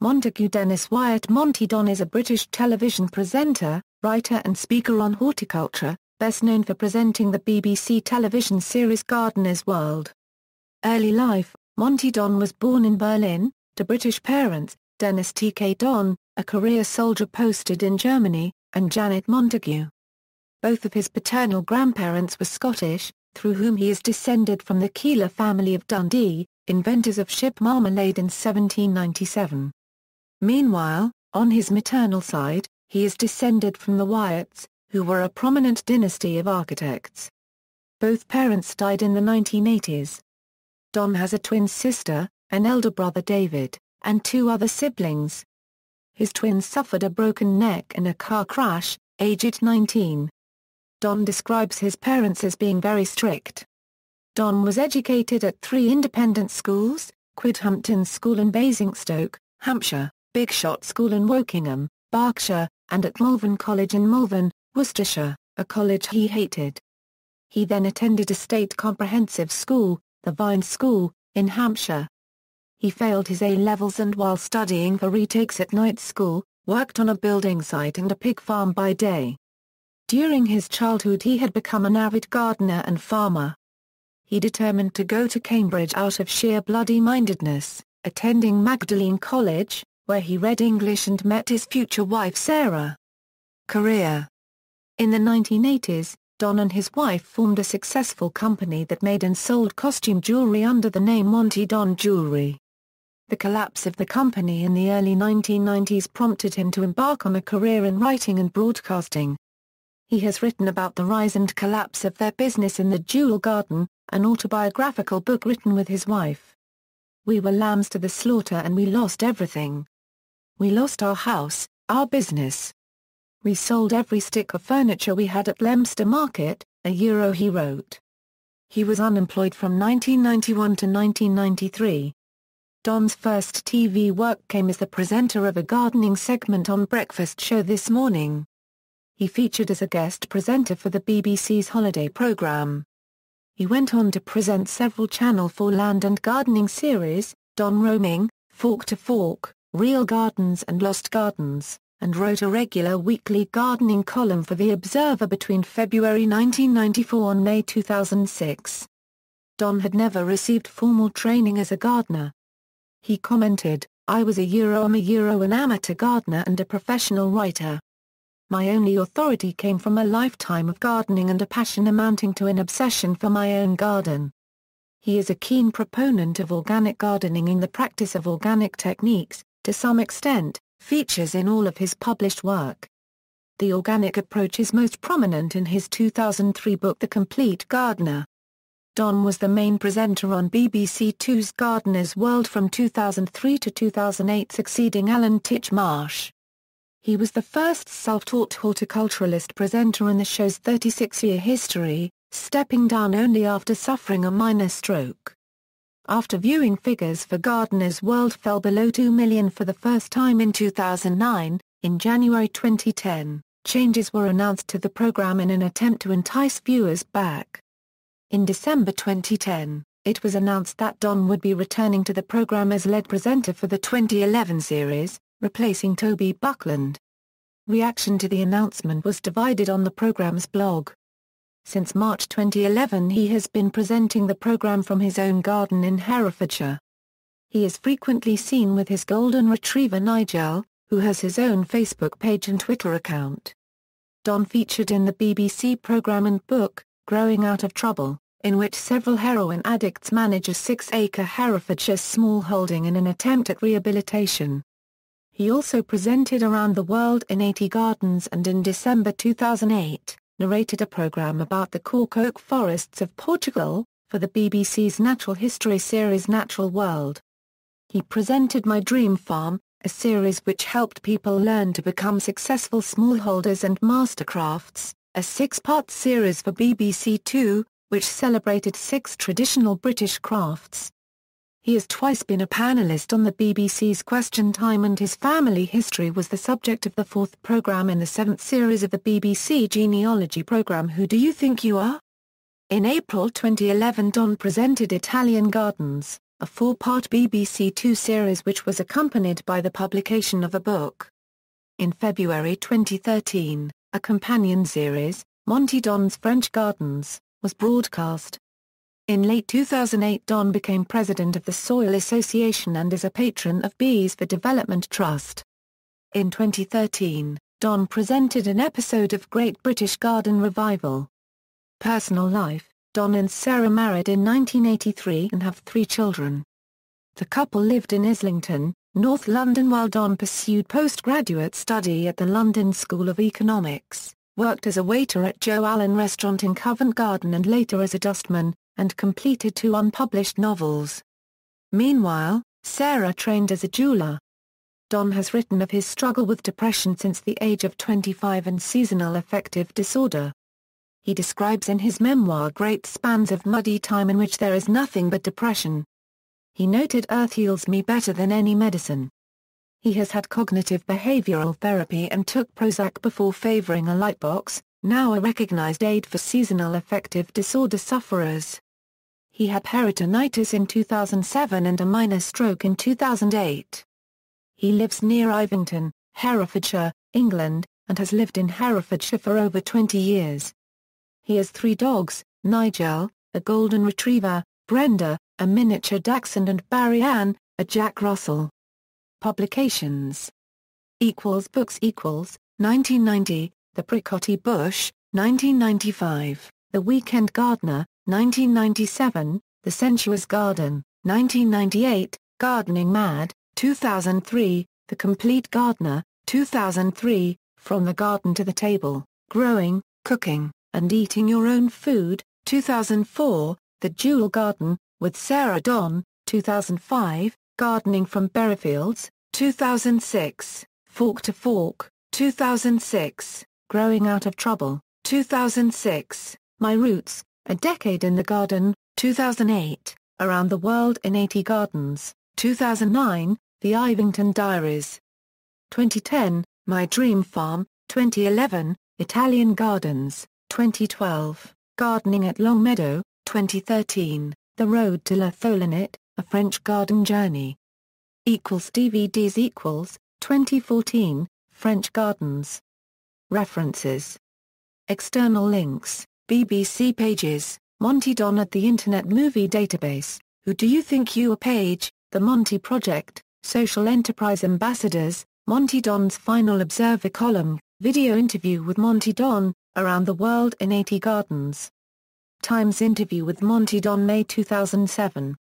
Montagu Denis Wyatt. Monty Don is a British television presenter, writer and speaker on horticulture, best known for presenting the BBC television series Gardener's World. Early life: Monty Don was born in Berlin, to British parents, Dennis T.K. Don, a career soldier posted in Germany, and Janet Montagu. Both of his paternal grandparents were Scottish, through whom he is descended from the Keeler family of Dundee, inventors of ship marmalade in 1797. Meanwhile, on his maternal side, he is descended from the Wyatts, who were a prominent dynasty of architects. Both parents died in the 1980s. Don has a twin sister, an elder brother David, and two other siblings. His twins suffered a broken neck in a car crash, aged 19. Don describes his parents as being very strict. Don was educated at 3 independent schools: Quidhampton School in Basingstoke, Hampshire, Bigshot School in Wokingham, Berkshire, and at Malvern College in Malvern, Worcestershire, a college he hated. He then attended a state comprehensive school, the Vine School, in Hampshire. He failed his A-levels and while studying for retakes at night school, worked on a building site and a pig farm by day. During his childhood he had become an avid gardener and farmer. He determined to go to Cambridge out of sheer bloody-mindedness, attending Magdalene College, where he read English and met his future wife Sarah. Career. In the 1980s, Don and his wife formed a successful company that made and sold costume jewelry under the name Monty Don Jewelry. The collapse of the company in the early 1990s prompted him to embark on a career in writing and broadcasting. He has written about the rise and collapse of their business in The Jewel Garden, an autobiographical book written with his wife. We were lambs to the slaughter and we lost everything. We lost our house, our business. We sold every stick of furniture we had at Leominster Market, he wrote. He was unemployed from 1991 to 1993. Don's first TV work came as the presenter of a gardening segment on Breakfast Show This Morning. He featured as a guest presenter for the BBC's holiday programme. He went on to present several Channel 4 land and gardening series, Don Roaming, Fork to Fork, Real Gardens and Lost Gardens, and wrote a regular weekly gardening column for The Observer between February 1994 and May 2006. Don had never received formal training as a gardener. He commented, "I'm an amateur gardener and a professional writer. My only authority came from a lifetime of gardening and a passion amounting to an obsession for my own garden." He is a keen proponent of organic gardening and the practice of organic techniques, to some extent, features in all of his published work. The organic approach is most prominent in his 2003 book The Complete Gardener. Don was the main presenter on BBC Two's Gardener's World from 2003 to 2008, succeeding Alan Titchmarsh. He was the first self-taught horticulturalist presenter in the show's 36-year history, stepping down only after suffering a minor stroke. After viewing figures for Gardener's World fell below 2 million for the first time in 2009, in January 2010, changes were announced to the programme in an attempt to entice viewers back. In December 2010, it was announced that Don would be returning to the programme as lead presenter for the 2011 series, replacing Toby Buckland. Reaction to the announcement was divided on the programme's blog. Since March 2011 he has been presenting the programme from his own garden in Herefordshire. He is frequently seen with his golden retriever Nigel, who has his own Facebook page and Twitter account. Don featured in the BBC programme and book, Growing Out of Trouble, in which several heroin addicts manage a 6-acre Herefordshire smallholding in an attempt at rehabilitation. He also presented Around the World in 80 Gardens and in December 2008, narrated a programme about the cork oak forests of Portugal, for the BBC's natural history series Natural World. He presented My Dream Farm, a series which helped people learn to become successful smallholders, and Mastercrafts, a 6-part series for BBC Two, which celebrated 6 traditional British crafts. He has twice been a panellist on the BBC's Question Time, and his family history was the subject of the 4th programme in the 7th series of the BBC genealogy programme Who Do You Think You Are? In April 2011 Don presented Italian Gardens, a 4-part BBC Two series which was accompanied by the publication of a book. In February 2013, a companion series, Monty Don's French Gardens, was broadcast. In late 2008, Don became president of the Soil Association and is a patron of Bees for Development Trust. In 2013, Don presented an episode of Great British Garden Revival. Personal life: Don and Sarah married in 1983 and have 3 children. The couple lived in Islington, North London while Don pursued postgraduate study at the London School of Economics, worked as a waiter at Joe Allen Restaurant in Covent Garden and later as a dustman, and completed 2 unpublished novels. Meanwhile, Sarah trained as a jeweler. Don has written of his struggle with depression since the age of 25 and seasonal affective disorder. He describes in his memoir great spans of muddy time in which there is nothing but depression. He noted, "Earth heals me better than any medicine." He has had cognitive behavioral therapy and took Prozac before favoring a lightbox, now a recognized aid for seasonal affective disorder sufferers. He had peritonitis in 2007 and a minor stroke in 2008. He lives near Ivington, Herefordshire, England, and has lived in Herefordshire for over 20 years. He has 3 dogs, Nigel, a golden retriever, Brenda, a miniature dachshund, and Barry Ann, a Jack Russell. Publications Books 1990, The Prickotty Bush, 1995, The Weekend Gardener, 1997, The Sensuous Garden, 1998, Gardening Mad, 2003, The Complete Gardener, 2003, From the Garden to the Table, Growing, Cooking, and Eating Your Own Food, 2004, The Jewel Garden, with Sarah Don, 2005, Gardening from Berryfields, 2006, Fork to Fork, 2006, Growing Out of Trouble, 2006, My Roots, A Decade in the Garden, 2008, Around the World in 80 Gardens, 2009, The Ivington Diaries. 2010, My Dream Farm, 2011, Italian Gardens, 2012, Gardening at Longmeadow, 2013, The Road to La Tholinette, A French Garden Journey. DVDs 2014, French Gardens. References. External links, BBC pages, Monty Don at the Internet Movie Database, Who Do You Think You Are page, The Monty Project, Social Enterprise Ambassadors, Monty Don's Final Observer column, video interview with Monty Don, Around the World in 80 Gardens. Times interview with Monty Don May 2007.